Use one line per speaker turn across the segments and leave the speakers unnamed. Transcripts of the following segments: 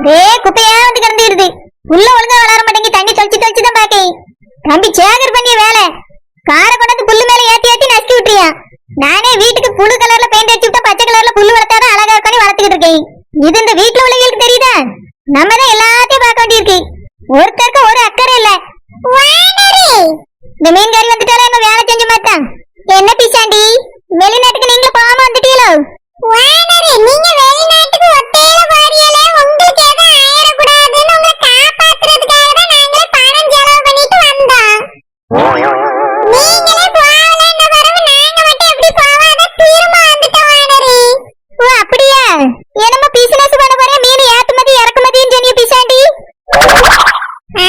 குப்பையா வந்து கிடந்துருது. உள்ள ஒழுங்கா வளர மாட்டேங்கி தண்ணி தொளிச்சு தான் பாக்கேன். தம்பி சேகர் பண்ணிய வேலை காரை கொண்டாந்து புல்லு மேல ஏத்தி நசுக்கி விட்டுறியா. நானே வீட்டுக்கு புழு கலர்ல பெயிண்ட் அடிச்சு விட்டா பச்சை கலர்ல புல்லு வளர்த்தாதான் அழகா இருக்கணும் வளர்த்துக்கிட்டு இருக்கேன். இது இந்த வீட்டுல உள்ளவங்களுக்கு தெரியுதா? நம்ம தான் எல்லாத்தையும் பார்க்க வேண்டியிருக்கு. ஒருத்தருக்கு ஒரு அக்கறை இல்ல. இந்த மீன்காரி வந்துட்டாலே என்ன வேலை செஞ்சு மாட்டான். என்ன பிசாண்டி வெளிநாட்டுக்கு நீங்களும் போகாம வந்துட்டீங்களோ? நீங்க வெளிநாட்டுக்கு ஒத்தையில போறீங்களே, உங்களுக்கு எதுவும் ஆயிடக்கூடாதுன்னு உங்களை காப்பாத்துறதுக்காக தான் நாங்களே பணம் செலவு பண்ணிட்டு வந்தோம். நீங்களே போகலன்ற பிறகு நாங்க மட்டும் எப்படி போவாத திரும்ப வந்துட்டோம் வானரி. ஓ அப்படியா? என்னமோ பிசினஸ் பண்ண போறேன் மீன் ஏற்றுமதி இறக்குமதின்னு சொன்னிய பிசாண்டி.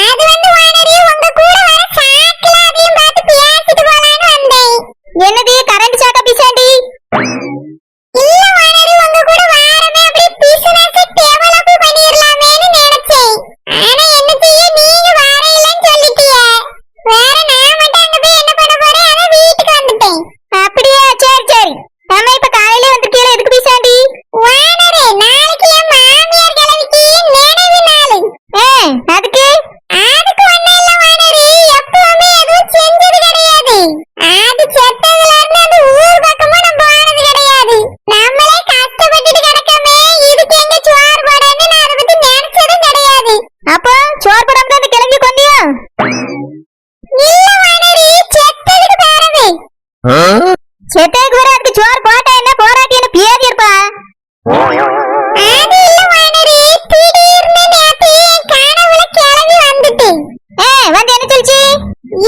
அது வந்து வானரி உங்க கூட வர சாக்குல அதையும் பார்த்து பேசிட்டு போலான்னு வந்தேன். என்னது கரண்ட் சாக்கா பிசாண்டி? இல்ல வானரி உங்க கூட வாரமே அப்படி பிசினஸ் டெவலப் பண்ணிரலாமேன்னு நினைச்சேன். ஆனா என்ன செய்ய நீங்க வாரையிலன்னு சொல்லிட்டீங்க. வேற நான் மட்டும் அங்க போய் என்ன பண்ண போறேன்? அத வீட்டுக்கு வந்துட்டேன். அப்படியே சரி நம்ம இப்ப காலையில வந்துட்டீல எதுக்கு பிசாண்டி? வானரி நாளைக்கு என் மாமியார் கிளவிக்கு நினைவு நாள். அதுக்கு ஒண்ணு இல்ல வானரி, எப்பவுமே எதுவும் செஞ்சது கிடையாது. அது செத்ததுல இருந்து அந்த ஊர் பக்கமா நம்ம போனது கிடையாது. நம்மளே கஷ்டப்பட்டுட்டு கிடக்கமே, இதுக்கு எங்க சோறு போடன்னு நான் அதை பத்தி நினைச்சதும் கிடையாது. அப்போ சோறு போடாம அந்த கிளம்பி கொண்டியா? இல்ல வானரி, செத்ததுக்கு பேரவே செத்ததுக்கு வர அதுக்கு சோறு போட்டா என்ன போராட்டி என்ன பியாதி இருப்பா? அது இல்ல வானரி, திடீர்னு நேத்து கனவுல கிளம்பி வந்துட்டு வந்து என்ன சொல்லிச்சு?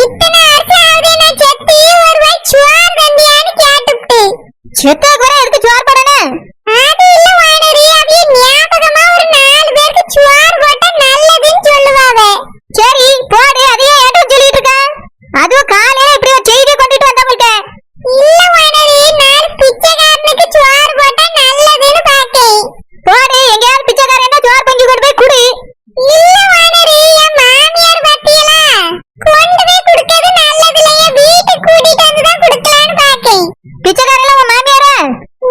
இத்தனை வருஷம் ஆகுது நான் செத்து ஒரு வாய் சோறு தந்தியான்னு கேட்டுட்டு. செத்ததுக்கு வர எதுக்கு சோறு போடணும்? அது இல்ல வானரி, அப்படியே ஞாபகமா ஒரு 4 பேருக்கு சோறு போட்டா நல்லதுன்னு சொல்லுவாங்க. சரி போடு, அதையே ஏட்டும் சொல்லிட்டு இருக்க. அதுவும் காலையில இப்படி ஒரு செய்தியை கொண்டுட்டு வந்தவங்க. இல்ல வானரி, 4 பிச்சைக்காரனுக்கு சோறு போட்டா நல்லதுன்னு பாக்கேன். போடு, எங்கயாவது பிச்சைக்காரன் சோறு பொங்கி கொண்டு போய் குடு. இல்ல வானரி, என் மாமியார் பத்தியலா கொண்டு போய் குடுக்கிறது நல்லது இல்லையா, வீட்டுக்கு கூட்டிட்டு வந்து தான் குடுக்கலான்னு பாக்கேன். பிச்சைக்காரன் உன் மாமியாரா?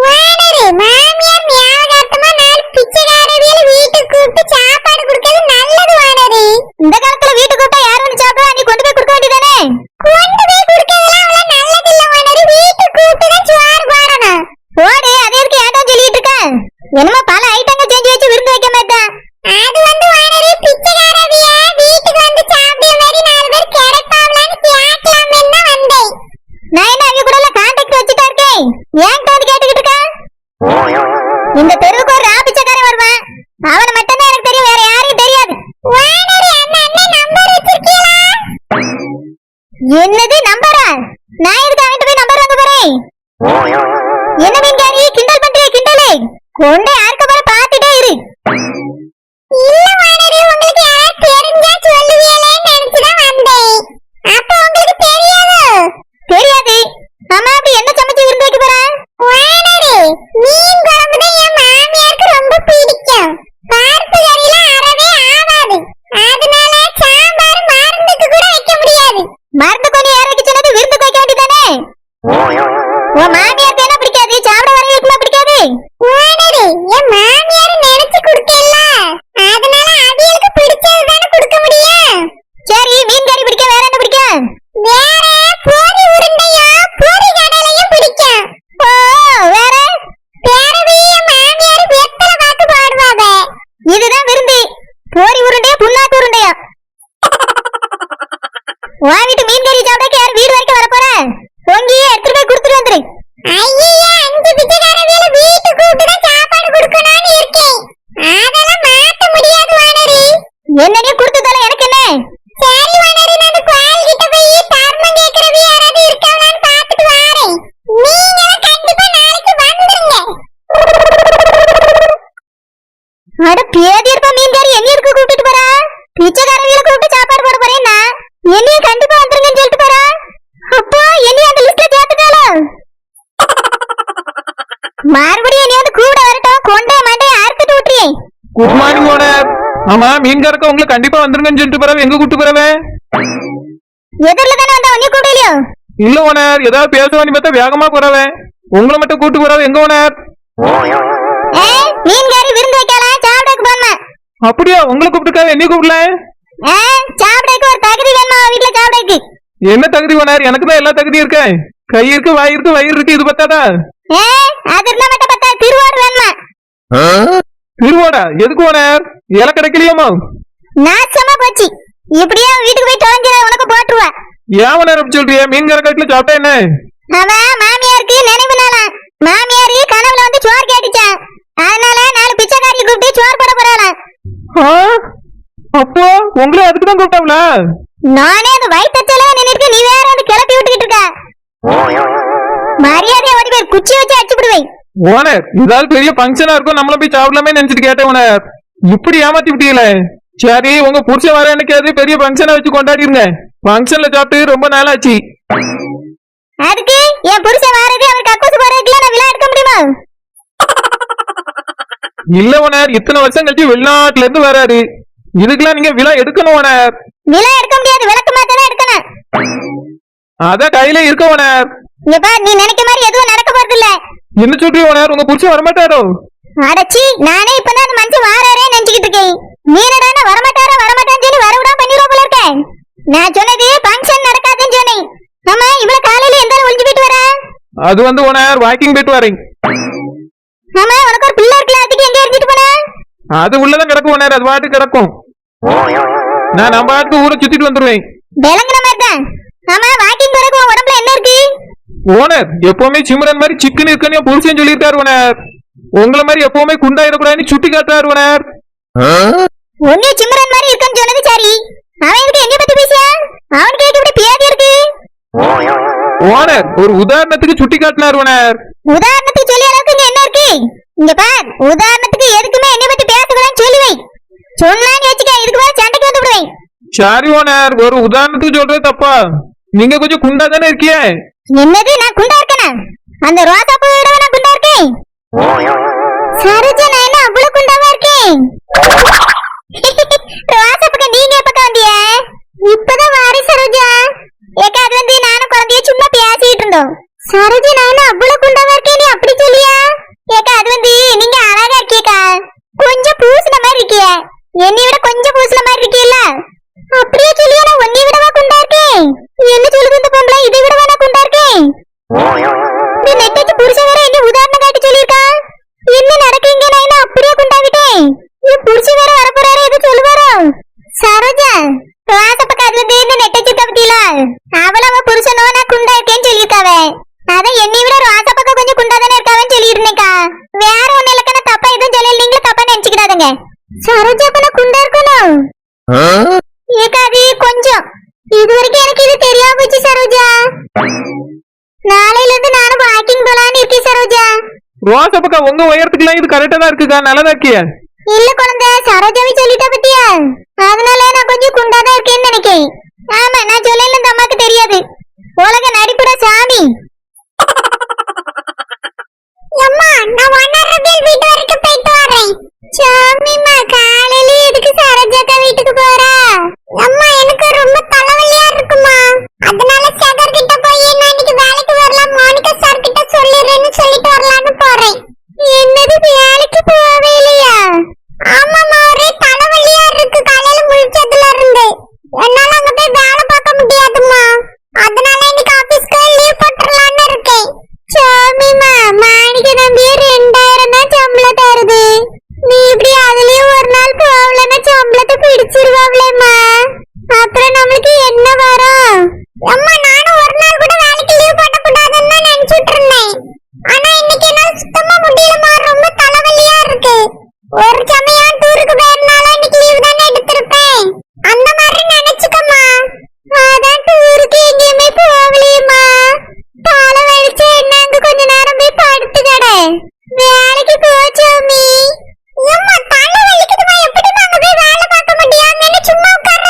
வானரி மாமியார் ஞாபகார்த்தமா 4 பிச்சைக்காரவியல வீட்டுக்கு கூப்பிட்டு சாப்பாடு குடுக்கிறது நல்லது வானரி. இந்த காலத்துல வீட்டுக்கு கூப்பிட்டா யார் வந்து சாப்பிடுவா? நீ கொண்டு போய் குடுக்க வேண்டியதானே? கொண்டு போய் குடுக்கிறதுலாம் அவ்வளவு நல்லது இல்ல வானரி, வீட்டுக்கு கூப்பிட்டு தான் சோறு போடணும். போடு, அதே எதுக்கு ஏட்டம் சொல்லிட்டு இருக்க? என்னமோ பல ஐட்டங்கள் செஞ்சு வச்சு விருந்து வைக்க மாட்டான். அது வந்து வானரி பிச்சைக்காரவிய வீட்டுக்கு வந்து சாப்பிடுற மாதிரி 4 பேர் கிடைப்பாங்களான்னு கேட்கலாம்னு தான் வந்தேன். நான் என்ன அவங்க கூட எல்லாம் கான்டாக்ட் வச்சுட்டா இருக்கேன், ஏன்ட்ட வந்து கேட்டுக்கிட்டு இருக்க? இந்த தெருவுக்கு ஒரு பிச்சைக்காரன் வருவான், அவனை மட்டும் தான் எனக்கு தெரியும், வேற யாரையும் தெரியாது. வானரி அந்த அண்ணன் நம்பர் வச்சிருக்கீங்களா? என்னது நம்பரா? நான் எதுக்கு அவன்கிட்ட போய் நம்பர் வாங்க போறேன்? என்ன மீன்காரி கிண்டல் பண்றிய? கிண்டலே கொண்டே யாருக்கு போற பாத்துட்டே இரு. இல்ல வானரி, உங்களுக்கு யாராவது தெரிஞ்சா சொல்லுவீங்களேன்னு நினைச்சுதான் வந்தேன். அப்ப உங்களுக்கு தெரியாதோ? தெரியாது. அம்மா அப்படி என்ன சமைச்சு விருந்து வைக்க போற? வானரி மீன் குழம்பு தான் என் மாமியாருக்கு ரொம்ப பிடிக்கும். பருப்பு கறியில அறவே ஆகாது. அதனால சாம்பார் மருந்துக்கு கூட வைக்க முடியாது. மருந்து கொஞ்சம் யார் வைக்க சொன்னது? விருந்துக்கு வைக்க வேண்டியதானே? உன் மாமியாருக்கு என்ன பிடிக்காது? சாப்பிட வரவங்களுக்குமா பிடிக்காது? வானரி என் மாமியார் நினைச்சு குடுக்கல, அதனால அவியலுக்கு பிடிச்சது தானே கொடுக்க முடியும். சரி மீன் கறி பிடிக்க, வேற என்ன பிடிக்கும்? வேற பொரி உருண்டையும் பொரி கடலையும் பிடிக்கும். ஓ வேற? பேரவே என் மாமியார் வெத்தலை பாக்கு போடுவாங்க. இதுதான் விருந்து. பொரி உருண்டையா புண்ணாக்கு உருண்டையா? உன் வீட்டு மீன் கறி சாப்பிட யார் வீடு வரைக்கும் வர போற? பொங்கியே எடுத்துட்டு போய் கொடுத்துட்டு வந்துரு. ஐயா 5 பிச்சைக்காரவியல வீட்டுக்கு கூப்பிட்டு தான் சாப்பாடு கொடுக்கணும்னு இருக்கேன். அதெல்லாம் மாத்த முடியாது வானரி. என்னன்னே கொடுத்ததால எனக்கு என்ன? சரி வானரி, நான் கோயில் கிட்ட போய் தர்மம் கேக்குறவி யாராவது இருக்காங்களான்னு பார்த்துட்டு வரேன். நீங்க கண்டிப்பா நாளைக்கு வந்துருங்க. அட பேதி இருப்பா மீன்காரி எங்க இருக்கு கூப்பிட்டு போறா? பிச்சைக்காரவியல கூப்பிட்டு சாப்பாடு போட போறேன்னா என்னையும் கண்டிப்பா வந்துருங்கன்னு சொல்லிட்டு போறா. அப்போ என்னையும் அந்த லிஸ்ட்ல சேர்த்துட்டாளோ? மறுபடியும் நீ வந்து கூட வரட்டும், கொண்டே மண்டையை அறுத்துட்டு விட்டுறியே.
Good morning owner. ஆமா மீன்காரக்க உங்களை கண்டிப்பா வந்துருங்கன்னு சொல்லிட்டு போறவ எங்க கூட்டு போறவே?
எதிரில தானே வந்தா உன்னை கூப்பிடலையோ?
இல்ல ஓனர், ஏதாவது பேசுவானு பார்த்தா வேகமா போறவே, உங்களை மட்டும் கூட்டு போறவ எங்க ஓனர்?
மீன்காரி விருந்து வைக்கலாம், சாப்பிடக்கு போமா.
அப்படியா? உங்களை கூப்பிட்டுருக்காரு, என்ன கூப்பிடல?
சாப்பிடக்கு ஒரு தகுதி வேணுமா வீட்டுல சாப்பிடக்கு?
என்ன தகுதி ஓனர்? எனக்கு தான் எல்லா தகுதியும் இருக்கு. கை இருக்கு, வாய் இருக்கு, வயிறு இருக்கு, இது பத்தாதா?
அது இருந்தா மட்டும் பத்தா, திருவோடு வேணுமா?
திருவோடா? எதுக்கு ஓனர்? இலை கிடைக்கலையாமா?
நாச்சமா போச்சு. இப்படியே வீட்டுக்கு போய் தொலைஞ்சிட, உனக்கு போட்டுருவா.
ஏன் ஓனர் அப்படி சொல்றிய? மீன்கார காட்டுல சாப்பிட்டா என்ன?
அவன் மாமியாருக்கு நினைவு நாளா. மாமியாரு கனவுல வந்து சோறு கேட்டுச்சான். அதனால 4 பிச்சைக்காரி கூப்பிட்டு சோறு போட போறாளாம்.
அப்போ உங்களை அதுக்கு தான் கூப்பிட்டாங்களா?
நானே அது வயிற்றுல நின்னுட்டு, நீ வேற வந்து கிளப்பி விட்டுக்கிட்டு இருக்க. மரியாதையா ஓடி போய் குச்சி வச்சு அடிச்சு விடுவேன்.
ஓனர், ஏதாவது பெரிய ஃபங்க்ஷனா இருக்கும், நம்மள போய் சாப்பிடலாமே நினைச்சிட்டு கேட்டேன் ஓனர். இப்படி ஏமாத்தி விட்டீங்களே. சரி, உங்க புருஷன் வர எனக்கு அது பெரிய ஃபங்க்ஷனா வச்சு கொண்டாடிருங்க. ஃபங்க்ஷன்ல சாப்பிட்டு ரொம்ப நாள் ஆச்சு.
அதுக்கு என் புருஷன் வாரது அவர் கக்கூசு போறதுக்குள்ள நான் விழா எடுக்க முடியுமா?
இல்ல ஓனர், இத்தனை வருஷம் கழிச்சு வெளிநாட்டுல இருந்து வராரு. இதுக்கெல்லாம் நீங்க விழா எடுக்கணும் ஓனர்.
விழா எடுக்க முடியாது, விளக்கு மாத்ததான் எடுக்கணும்.
அத கையில இருக்க ஓனர்.
இங்க பாரு, நீ நினைக்க மாதிரி எதுவும் நடக்க போறது இல்ல.
என்ன சொல்றீ ஓனர்? உங்க புருஷன் வரமாட்டாரோ?
அடச்சி, நானே இப்பதான் அந்த மனுஷன் வாராரே நினைச்சுக்கிட்டு இருக்கேன். நீ என்னடா வரமாட்டான்னு சொல்லி வரவிடாம பண்ணிடுவா போல இருக்க. நான் சொன்னது ஃபங்க்ஷன் நடக்காதுன்னு சொன்னேன். ஆமா, இவ்வளவு காலையில எந்த ஒளிஞ்சு போயிட்டு வர?
அது வந்து ஓனர், வாக்கிங் போயிட்டு வரேன்.
ஆமா, உனக்கு ஒரு பிள்ளை இருக்குல்ல, அதுக்கு எங்க இருந்துட்டு போன?
அது உள்ளதான் கிடக்கும் ஓனர், அது பாட்டு கிடக்கும். நான் நம்ம பாட்டுக்கு ஊரை சுத்திட்டு வந்துருவேன்.
விளங்குற மாதிரி தான். ஆமா, வாக்கிங் போறதுக்கு உன் உடம்புல என்ன இருக்கு?
ஓனர், எப்பவுமே சிம்ரன் மாதிரி சிக்கன் இருக்குன்னு புருஷன் சொல்லியிருக்காரு ஓனர். உங்களை மாதிரி எப்பவுமே குண்டாயிடக்கூடாதுன்னு சுட்டி காட்டுறாரு ஓனர்.
ஒன்னே சிம்ரன் மாதிரி இருக்குன்னு சொன்னது சரி. அவன் எங்க எங்க பத்தி பேசியா? அவனுக்கு இப்படி பியாதி இருக்கு.
ஓனர், ஒரு உதாரணத்துக்கு சுட்டி காட்டினார் ஓனர்.
உதாரணத்துக்கு சொல்லி அளவுக்கு இங்க என்ன இருக்கு? இங்க பார், உதாரணத்துக்கு எதுக்குமே என்னை பத்தி பேசக்கூடாதுன்னு சொல்லி வை. சொன்னான்னு வச்சுக்க, இதுக்கு மேல சண்டைக்கு வந்து விடுவேன்.
சரி ஓனர், ஒரு உதாரணத்துக்கு சொல்றது தப்பா? நீங்க கொஞ்சம் குண்டா தானே இருக்கிய.
என்னது, நான் குண்டா இருக்கேனா? அந்த ரோசா பூ விட நான் குண்டா இருக்கேன். சரோஜா, நான் என்ன அவ்வளவு குண்டாவா இருக்கேன்? ரோசா பக்க நீங்க பக்கம் வந்திய? இப்பதான் வாரி சரோஜா. ஏக்கா, அது வந்து நானும் குழந்தைய சும்மா பேசிட்டு இருந்தோம். சரோஜா, நான் என்ன அவ்வளவு குண்டாவா இருக்கேன் நீ அப்படி சொல்லியா? ஏக்கா, அது வந்து நீங்க அழகா இருக்கீக்கா. கொஞ்சம் பூசின மாதிரி இருக்கிய. என்னை விட கொஞ்சம் பூசின மாதிரி இருக்கீல்ல. அப்படியே சொல்லியா? நான் உன்னை விடவா குண்டா இருக்கேன்? என்ன சொல்லுது இந்த பொம்பளை? இதை விடவா நான் குண்டா இருக்கேன்? இந்த நெட்டச்சு புருஷன் வேற என்ன உதாரணம் காட்டி சொல்லியிருக்கா. என்ன நடக்குங்க? நான் என்ன அப்படியே குண்டாவிட்டேன்? என் புருஷன் வேற வரப்போறாரு, எது சொல்லுவாரோ? சரோஜா, ராசப்பக்க அதுல இந்த நெட்டச்சு தப்பிட்டீல. அவள புருஷனோ நான் குண்டா இருக்கேன்னு சொல்லியிருக்காவே. அதான் என்னை விட ராசப்பக்க கொஞ்சம் குண்டா தானே இருக்காவேன்னு சொல்லியிருந்தேக்கா. வேற ஒண்ணு இல்லக்கா, தப்பா எதுவும் சொல்லல, நீங்களும் தப்பா நினைச்சுக்கிடாதுங்க. சரோஜா அப்ப நான் குண்டா இருக்கணும். ஏக்கா, அது கொஞ்சம் இது வரைக்கும் எனக்கு இது தெரியாம போச்சு சரோஜா. நாளையில இருந்து நானும் வாக்கிங் போலான்னு இருக்கேன் சரோஜா.
ரோசா பக்கா, உங்க உயரத்துக்குலாம் இது கரெக்டா தான் இருக்குக்கா, நல்லதா இருக்கிய.
இல்ல குழந்தை, சரோஜாவே சொல்லிட்டா பத்தியா, அதனால நான் கொஞ்சம் குண்டாதான் இருக்கேன்னு நினைக்கிறேன். ஆமா, நான் சொல்லல, இந்த அம்மாக்கு தெரியாது. உலக நடிப்புட சாமி. அம்மா, நான் வண்ணரபில் வீட்டு வரைக்கும் போயிட்டு வரேன். சாமிமா, காலையில எதுக்கு சரோஜாக்கா வீட்டுக்கு போறா? அம்மா, எனக்கு ரொம்ப தலைவலியா இருக்குமா. அதனால சேகர் கிட்ட போய் நான் இன்னைக்கு வேலைக்கு வரலாம், மோனிகா சார் கிட்ட சொல்லிடுறேன்னு சொல்லிட்டு வரலான்னு போறேன். என்னது, வேலைக்கு போவே இல்லையா? ஆமாமா, ஒரே தலைவலியா இருக்கு காலையில முழிச்சதுல இருந்து. என்னால அங்க போய் வேலை பார்க்க முடியாதுமா. அதனால இன்னைக்கு ஆபீஸ்க்கு லீவ் போட்டுறலான்னு இருக்கேன். சாமிமா, மாணிக்க நம்பி 2000 தான் சம்பளம் தருது. நீ இப்படி அதுலயும் ஒரு நாள் போகலன்னா சம்பளத்தை பிடிச்சிருவாங்களேம்மா. அப்புறம் நம்மளுக்கு என்ன வரும்? அம்மா, நானும் ஒரு நாள் கூட வேலைக்கு லீவ் போடக்கூடாதுன்னு தான் நினைச்சிட்டு இருந்தேன். ஆனா இன்னைக்கு என்னால சுத்தமா முடியலமா, ரொம்ப தலைவலியா இருக்கு. ஒரு சமயம் டூருக்கு போயிருந்தாலும் இன்னைக்கு லீவ் தானே எடுத்திருப்பேன். அந்த மாதிரி நினைச்சுக்கம்மா. அதான் டூருக்கு எங்கேயுமே போகலையேம்மா. தலை வலிச்சு என்ன அங்க கொஞ்ச நேரம் போய் படுத்து கடை. வேலைக்கு போச்சோமி. அம்மா, தலை வலிக்குதுமா, எப்படி நாங்க போய் வேலை பார்க்க முடியாதுன்னு சும்மா உட்கார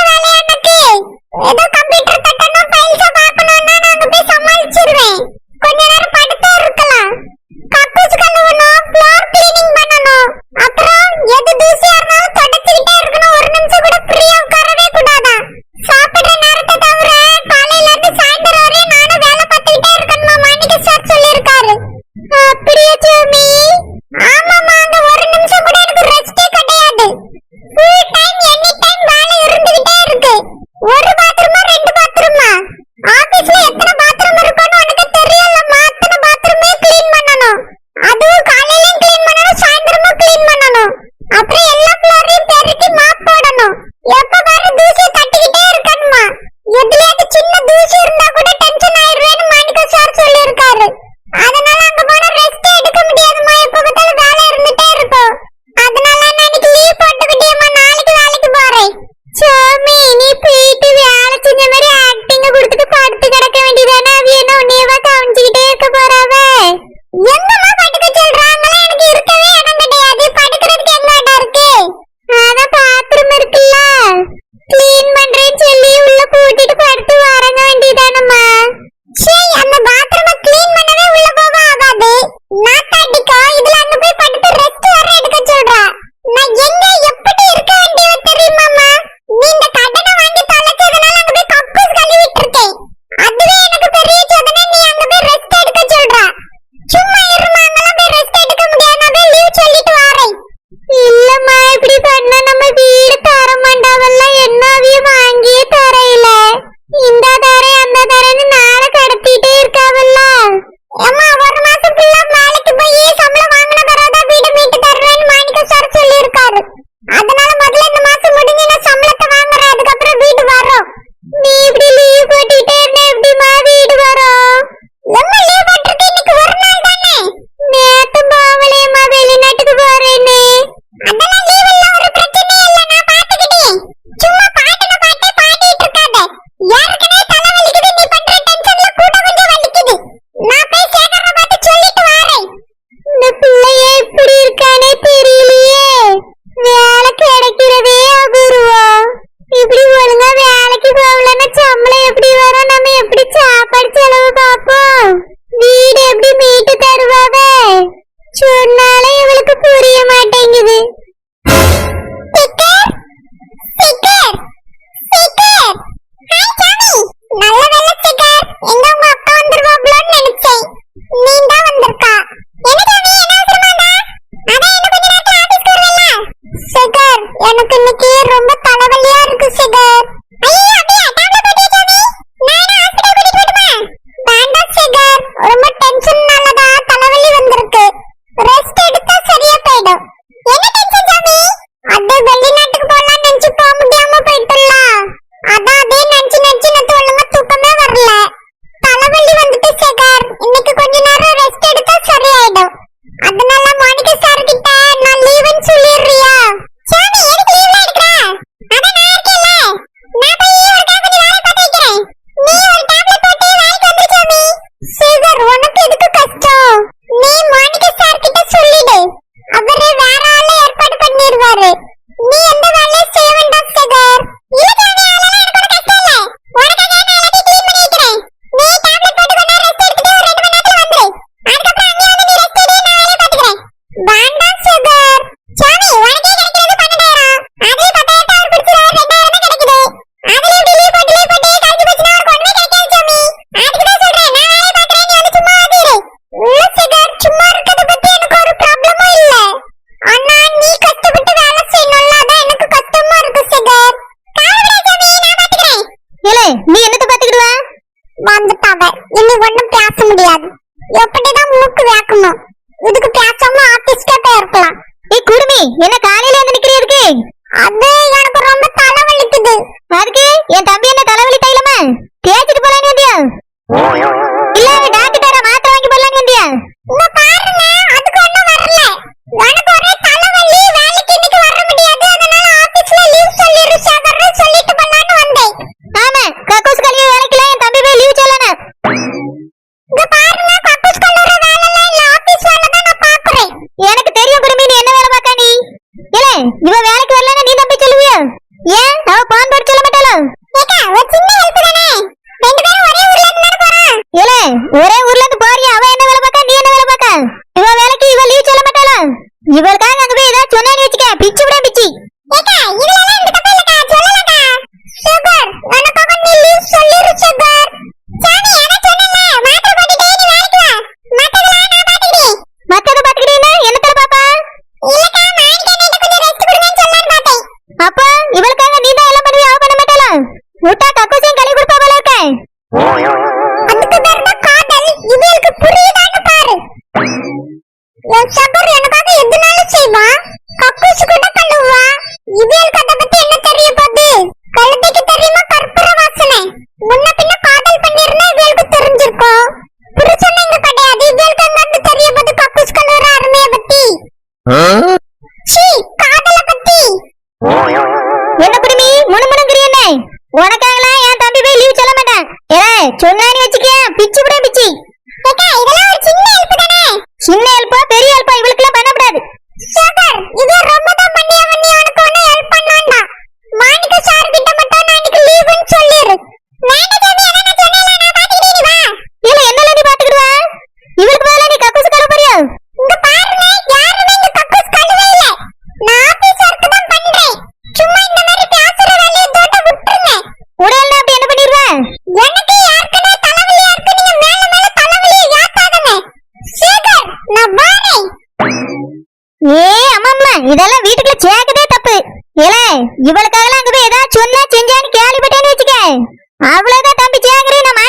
எனக்கு ரொம்ப தலைவலியா இருக்கு சேகர். ஐயோ அப்படியே டேப்லெட் போட்டு சாமி. நான் ஹாஸ்பிடல் கூட்டிட்டு வரட்டுமா? வேண்டாம் சேகர், ரொம்ப டென்ஷன்னால தான் தலைவலி வந்திருக்கு. ரெஸ்ட் எடுத்தா சரியா போய்டும். என்ன டென்ஷன் சாமி? அது வெளிநாட்டுக்கு போலாம் நினைச்சு போக முடியாம போயிட்டல. அதான் அதே நினைச்சு நேத்து ஒழுங்கா தூக்கமே வரல. தலைவலி வந்துட்டு சேகர். இன்னைக்கு கொஞ்ச நேரம் ரெஸ்ட் எடுத்தா சரியாயிடும். அதனால மாணிக்க சார் கிட்ட நான் லீவுன்னு சொல்லிடுறியா? சாமி எதுக்கு லீவ்ல எடுக்கற? அதான் நான் இருக்கேன்ல. நான் போய் இவர்காக கொஞ்சம் வேலை பார்த்து வைக்கிறேன். நீ ஒரு டேப்லெட் போட்டு வேலைக்கு வந்துரு சாமி. சேகர் உனக்கு எதுக்கு கஷ்டம்? நீ மாணிக்க சார் கிட்ட சொல்லிடு. அவரே வேற ஆளை ஏற்பாடு பண்ணிடுவாரு. நீ எந்த வேலையும் செய்ய வேண்டாம் சேகர். இல்ல சாமி அதெல்லாம் எனக்கு ஒரு கஷ்டம் இல்ல. உனக்காக நான் எல்லாத்தையும் க்ளீன் பண்ணி வைக்கிறேன். நீ டேப்லெட் போட்டு கொஞ்ச நேரம் ரெஸ்ட் எடுத்துட்டு ஒரு 2 மணி நேரத்துல வந்துரு. அதுக்கப்புறம் அங்கே வந்து நீ ரெஸ்ட் எடு, நான் வேலையை பார்த்துக்கிறேன். வேண்டாம் சேகர். சாமி உனக்கே கிடைக்கிறது 12,000. அதுலயும் 10,000 அவர் பிடிச்சிரு, 2,000 தான் கிடைக்குது. அதுல எப்படி லீவ் போட்டு கழிச்சு போச்சுன்னா அவருக்கு ஒண்ணுமே கிடைக்காது சாமி. அதுக்கு தான் சொல்றேன், நான் வேலையை பார்க்கறேன், நீ வந்து சும்மா வந்துரு. இல்ல சேகர், சும்மா இருக்கிறத பத்தி எனக்கு ஒரு ப்ராப்ளமும் இல்ல. ஆனா நீ கஷ்டப்பட்டு வேலை செய்யணும்ல, அதான் எனக்கு கஷ்டமா இருக்கு சேகர். கவலைப்படாத சாமி, நான் பாத்துக்கிறேன்.
ஏலே நீ என்னத்த பாத்துக்கிடுவ?
வந்துட்டாவ, இனி ஒண்ணும் பேச முடியாது. எப்படிதான் மூக்கு வேக்கணும். இதுக்கு பேசாம ஆபீஸ்க்கே போயிருக்கலாம்.
ஏய் குடுமி, என்ன காலையில வந்து நிக்கிறதுக்கு?
அது எனக்கு ரொம்ப தலைவலிக்குது.
அதுக்கு என் தம்பி என்ன தலைவலி தைலமா தேய்ச்சிட்டு போலான்னு வந்தியா? இல்ல டாக்டர் மாத்திரை வாங்கி போடலான்னு வந்தியா?
இங்க பாருங்க, அதுக்கு ஒண்ணும் வரல. எனக்கு ஒரே தலைவலி, வேலைக்கு இன்னைக்கு வர முடியாது. அதனால ஆபீஸ்ல லீவ் சொல்லிரு சேகர்னு சொல்லிட்டு போலான்னு வந்தேன்.
ஆமா, கக்கூஸ் கல்வி வேலைக்குல என் தம்பி போய் லீவ் சொல்லணும்.
இங்க பாருங்க, கக்கூஸ் கல்லூர வேலைல இல்ல, ஆபீஸ் வேலை தான் நான் பாக்குறேன்.
எனக்கு தெரியும் குடுமி, நீ என்ன வேலை பார்க்க நீ? ஏலே இவ வேலைக்கு வரலன்னா நீ தம்பி சொல்லுவியா? ஏன் அவ பான் போட்டு சொல்ல மாட்டாளோ?
ஏக்கா ஒரு சின்ன ஹெல்ப் தானே. 2 பேரும் ஒரே ஊர்ல இருந்து தான போறோம்.
ஏலே ஒரே ஊர்ல இருந்து போறியா? அவ என்ன வேலை பார்க்க, நீ என்ன வேலை பார்க்க? இவ வேலைக்கு இவ லீவ் சொல்ல மாட்டாளோ? இவளுக்காக அங்க போய் ஏதாவது சொன்னான்னு வச்சுக்க, பிச்சு விட பிச்சு.
ஏக்கா இதுலலாம் இந்த தப்பு இல்லக்கா, சொல்லலக்கா. சுகர் எனக்காக நீ லீவ் சொல்லிரு சுகர். சாமி அதான் சொன்னல, மாத்திரை போட்டுட்டே நீ வேலைக்கு வா. மத்ததெல்லாம் நான் பாத்துக்கிறேன்.
மத்தத பாத்துக்கிட்டீன்னா என்னத்தர பாப்பா?
இல்லக்கா மாணிக்க நேத்து கொஞ்சம் ரெஸ்ட் கொடுங்கன்னு சொல்லலான்னு பார்த்தேன்.
அப்ப இவளுக்காக நீ தான் எல்லாம் பண்ணுவியா? அவ பண்ண மாட்டாளா? முட்டா கக்கூசையும் கழுவி கொடுப்பா போல இருக்க.
அதுக்கு பேர் தான் காதல். இவளுக்கு புரியுதான்னு பாரு. என் சுகர் எனக்காக எதுனாலும் செய்வா. கக்கூசு கூட கழுவா. இவளுக்கு அதை பத்தி என்ன தெரிய போகுது? கழுதைக்கு தெரியுமா கற்பூர வாசனை? முன்ன பின்ன காதல் பண்ணிருந்தா இவளுக்கு தெரிஞ்சிருக்கும். புருஷன் இங்க கிடையாது. இவளுக்கு எங்க தெரிய போகுது கக்கூசு கழுவுற அருமைய பத்தி? சீ, காதல பத்தி.
என்ன குடுமி முணுமுணுங்கிறியனே? உனக்காகலாம் என் தம்பி போய் லீவ் சொல்ல மாட்டான். ஏலே சொன்னான்னு வச்சுக்க, பிச்சு விட பிச்சு.
ஏக்கா இதெல்லாம் ஒரு சின்ன ஹெல்ப் தானே.
சின்ன ஹெல்ப்பா பெரிய ஹெல்ப்பா இவளுக்குலாம் பண்ணக்கூடாது.
சுகர் இது ரொம்ப தான் பண்ணியா உனக்கு ஒண்ணு ஹெல்ப் பண்ணாண்டா. மாணிக்க சார் கிட்ட மட்டும் நான் இன்னைக்கு லீவுன்னு சொல்லிரு. வேண்டாம் சாமி, அதான் நான் சொன்னேன்ல, நான் பாத்துக்கிட்டே நீ வா.
இல்ல என்னல நீ பாத்துக்கிடுவ? இவளுக்கு மேல நீ கக்கூசு கழுவ போறியா?
இங்க பாருங்க, யாருமே இங்க கக்கூஸ் கழுவே இல்ல. நான் ஆபீஸ் ஒர்க் தான் பண்றேன். சும்மா இந்த மாதிரி பேசுற வேலையை தோட்ட விட்டுருங்க.
உடல்ல அப்படி என்ன பண்ணிடுவ?
எனக்கு ஏற்கனவே தலைவலியா இருக்கு. நீங்க மேல மேல தலைவலியை ஏத்தாதீங்க. சேகர் நான் வாரேன்.
ஏ அம்மம்மா, இதெல்லாம் வீட்டுக்குள்ள சேர்க்கதே தப்பு. ஏலே இவளுக்காகலாம் அங்க போய் ஏதாவது சொன்னா செஞ்சான்னு கேள்விப்பட்டேன்னு வச்சுக்க, அவ்வளவுதான் தம்பி சேகரி. நான்